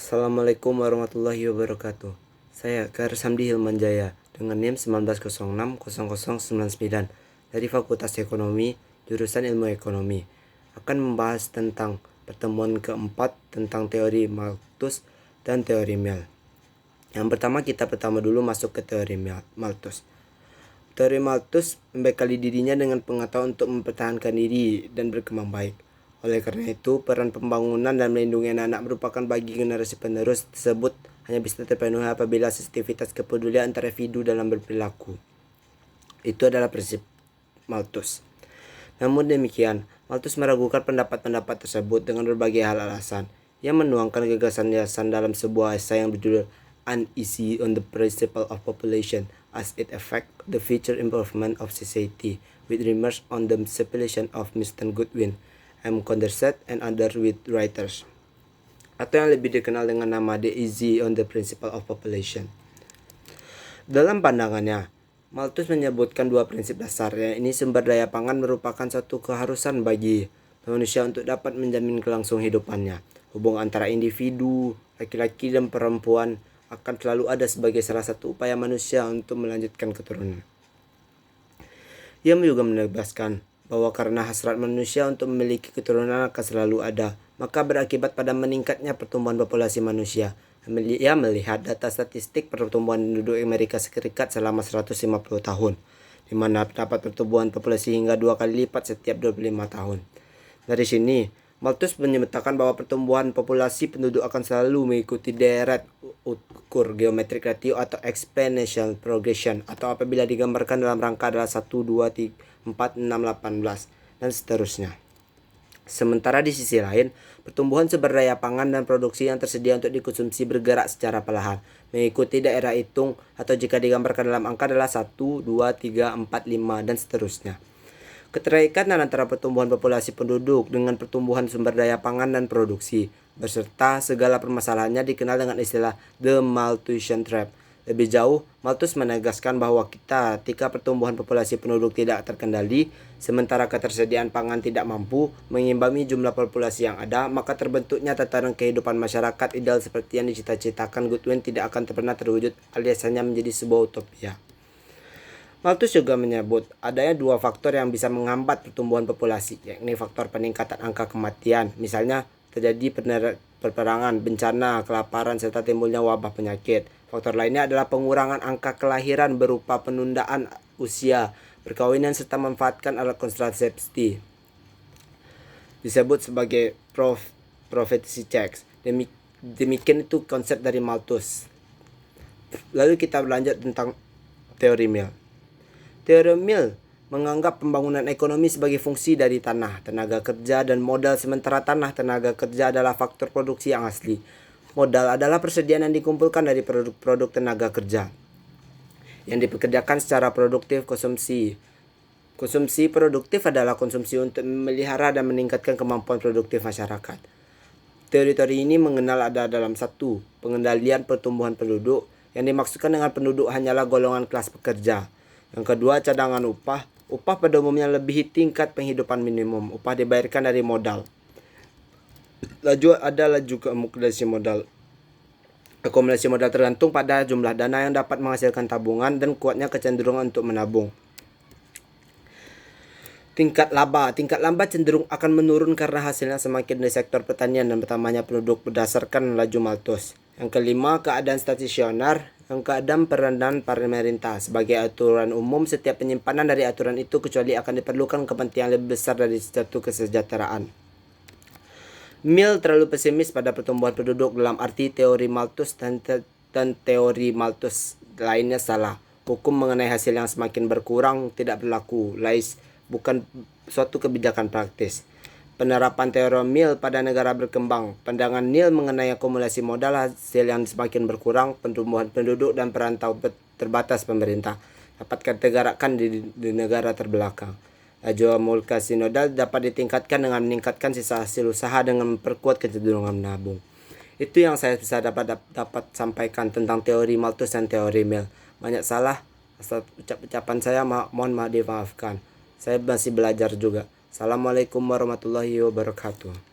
Assalamualaikum warahmatullahi wabarakatuh. Saya Karis Hamdi Hilmanjaya dengan NIM 19060099 dari Fakultas Ekonomi, jurusan Ilmu Ekonomi, akan membahas tentang pertemuan keempat tentang teori Malthus dan teori Mill. Yang pertama kita dulu masuk ke teori Malthus. Teori Malthus membekali dirinya dengan pengetahuan untuk mempertahankan diri dan berkembang baik. Oleh karena itu, peran pembangunan dan melindungi anak-anak merupakan bagi generasi penerus tersebut hanya bisa terpenuhi apabila sensitivitas kepedulian antara individu dalam berperilaku. Itu adalah prinsip Malthus. Namun demikian, Malthus meragukan pendapat-pendapat tersebut dengan berbagai hal alasan. Ia menuangkan gagasan-gagasan dalam sebuah esai yang berjudul Uneasy on the Principle of Population as it affects the future improvement of society, with remarks on the speculation of Mr. Goodwin, M. Condorcet, and other writers, atau yang lebih dikenal dengan nama The Easy on the Principle of Population. Dalam pandangannya, Malthus menyebutkan dua prinsip dasar, yakni sumber daya pangan merupakan suatu keharusan bagi manusia untuk dapat menjamin kelangsungan hidupannya. Hubungan antara individu, laki-laki dan perempuan akan selalu ada sebagai salah satu upaya manusia untuk melanjutkan keturunan. Ia juga menegaskan bahwa karena hasrat manusia untuk memiliki keturunan akan selalu ada, maka berakibat pada meningkatnya pertumbuhan populasi manusia. Ia melihat data statistik pertumbuhan penduduk Amerika Serikat selama 150 tahun, di mana terdapat pertumbuhan populasi hingga 2 kali lipat setiap 25 tahun. Dari sini, Malthus menyatakan bahwa pertumbuhan populasi penduduk akan selalu mengikuti deret ukur geometrik ratio atau exponential progression, atau apabila digambarkan dalam rangka adalah 1, 2, 3, 4, 6, 18, dan seterusnya. Sementara di sisi lain, pertumbuhan sumber daya pangan dan produksi yang tersedia untuk dikonsumsi bergerak secara perlahan, mengikuti daerah hitung, atau jika digambarkan dalam angka adalah 1, 2, 3, 4, 5, dan seterusnya. Keterkaitan antara pertumbuhan populasi penduduk dengan pertumbuhan sumber daya pangan dan produksi, beserta segala permasalahannya dikenal dengan istilah The Malthusian Trap. Lebih jauh, Malthus menegaskan bahwa ketika pertumbuhan populasi penduduk tidak terkendali, sementara ketersediaan pangan tidak mampu mengimbangi jumlah populasi yang ada, maka terbentuknya tatanan kehidupan masyarakat ideal seperti yang dicita-citakan Goodwin tidak akan pernah terwujud, alias hanya menjadi sebuah utopia. Malthus juga menyebut adanya dua faktor yang bisa menghambat pertumbuhan populasi, yakni faktor peningkatan angka kematian, misalnya terjadi peperangan, bencana, kelaparan, serta timbulnya wabah penyakit. Faktor lainnya adalah pengurangan angka kelahiran berupa penundaan usia, perkawinan, serta memanfaatkan alat kontrasepsi. Disebut sebagai prophecy checks. Demikian itu konsep dari Malthus. Lalu kita berlanjut tentang teori Mill. Teori Mill menganggap pembangunan ekonomi sebagai fungsi dari tanah, tenaga kerja, dan modal, sementara tanah, tenaga kerja adalah faktor produksi yang asli. Modal adalah persediaan yang dikumpulkan dari produk-produk tenaga kerja yang dipekerjakan secara produktif konsumsi. Konsumsi produktif adalah konsumsi untuk memelihara dan meningkatkan kemampuan produktif masyarakat. Teori-teori ini mengenal ada dalam satu, pengendalian pertumbuhan penduduk, yang dimaksudkan dengan penduduk hanyalah golongan kelas pekerja. Yang kedua, cadangan upah. Upah pada umumnya melebihi tingkat penghidupan minimum. Upah dibayarkan dari modal. Laju akumulasi modal. Akumulasi modal tergantung pada jumlah dana yang dapat menghasilkan tabungan dan kuatnya kecenderungan untuk menabung. Tingkat laba cenderung akan menurun karena hasilnya semakin dari sektor pertanian dan bertambahnya penduduk berdasarkan laju Malthus. Yang kelima, keadaan stasioner. Yang keenam, peranan pemerintah. Sebagai aturan umum, setiap penyimpanan dari aturan itu kecuali akan diperlukan kepentingan lebih besar dari satu kesejahteraan. Mill terlalu pesimis pada pertumbuhan penduduk dalam arti teori Malthus dan teori Malthus lainnya salah. Hukum mengenai hasil yang semakin berkurang tidak berlaku, bukan suatu kebijakan praktis. Penerapan teori Mill pada negara berkembang. Pandangan Mill mengenai akumulasi modal, hasil yang semakin berkurang, pertumbuhan penduduk, dan perantau terbatas pemerintah dapat ditegakkan di negara terbelakang. Laju akumulasi modal dapat ditingkatkan dengan meningkatkan sisa hasil usaha dengan memperkuat kecenderungan menabung. Itu yang saya bisa dapat sampaikan tentang teori Malthus dan teori Mill. Banyak salah asal ucapan saya, mohon dimaafkan. Saya masih belajar juga. Assalamualaikum warahmatullahi wabarakatuh.